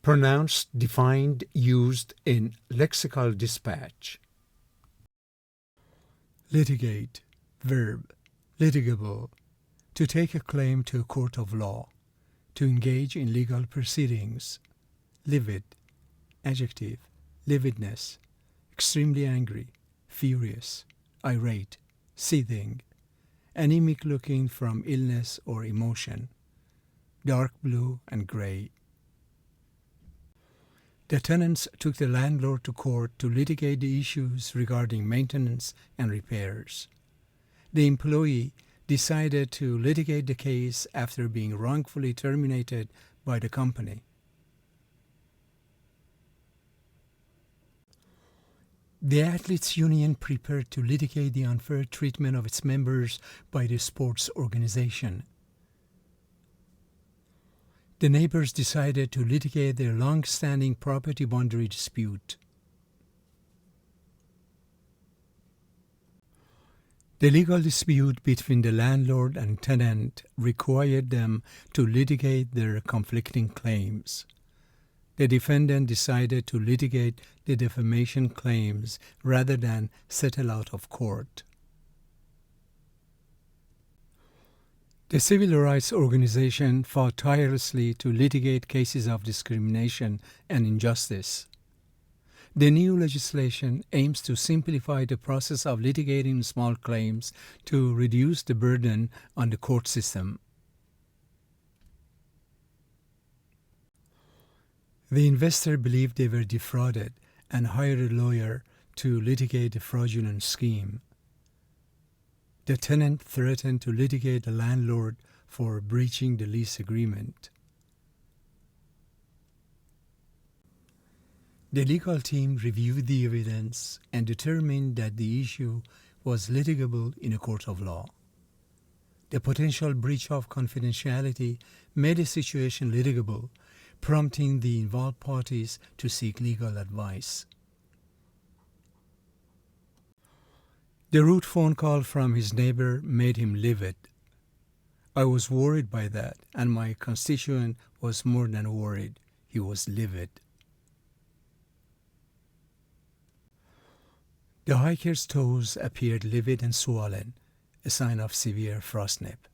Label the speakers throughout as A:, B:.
A: Pronounced, defined, used in lexical dispatch. Litigate. Verb. Litigable. To take a claim to a court of law. To engage in legal proceedings. Livid. Adjective. Lividness. Extremely angry. Furious. Irate. Seething. Anemic looking from illness or emotion. Dark blue and gray. The tenants took the landlord to court to litigate the issues regarding maintenance and repairs. The employee decided to litigate the case after being wrongfully terminated by the company. The athletes' union prepared to litigate the unfair treatment of its members by the sports organization. The neighbors decided to litigate their long-standing property boundary dispute. The legal dispute between the landlord and tenant required them to litigate their conflicting claims. The defendant decided to litigate the defamation claims rather than settle out of court. The civil rights organization fought tirelessly to litigate cases of discrimination and injustice. The new legislation aims to simplify the process of litigating small claims to reduce the burden on the court system. The investor believed they were defrauded and hired a lawyer to litigate the fraudulent scheme. The tenant threatened to litigate the landlord for breaching the lease agreement. The legal team reviewed the evidence and determined that the issue was litigable in a court of law. The potential breach of confidentiality made the situation litigable, prompting the involved parties to seek legal advice. The rude phone call from his neighbor made him livid. I was worried by that, and my constituent was more than worried. He was livid. The hiker's toes appeared livid and swollen, a sign of severe frostnip.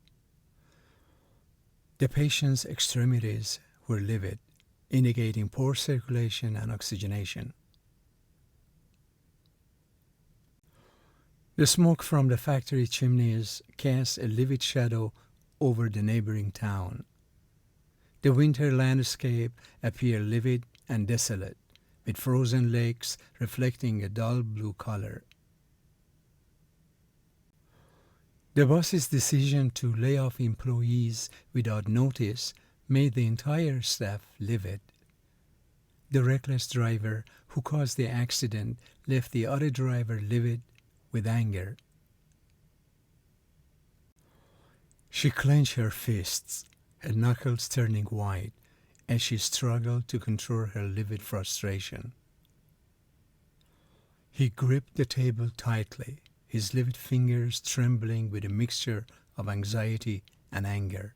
A: The patient's extremities were livid, indicating poor circulation and oxygenation. The smoke from the factory chimneys cast a livid shadow over the neighboring town. The winter landscape appeared livid and desolate, with frozen lakes reflecting a dull blue color. The boss's decision to lay off employees without notice made the entire staff livid. The reckless driver who caused the accident left the other driver livid with anger. She clenched her fists, her knuckles turning white, as she struggled to control her livid frustration. He gripped the table tightly, his livid fingers trembling with a mixture of anxiety and anger.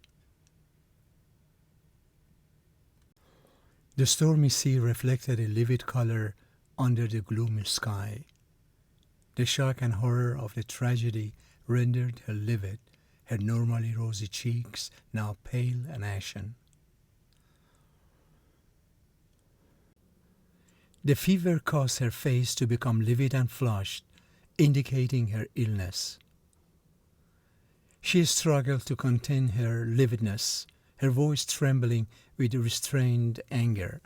A: The stormy sea reflected a livid color under the gloomy sky. The shock and horror of the tragedy rendered her livid, her normally rosy cheeks now pale and ashen. The fever caused her face to become livid and flushed, indicating her illness. She struggled to contain her lividness, her voice trembling with restrained anger.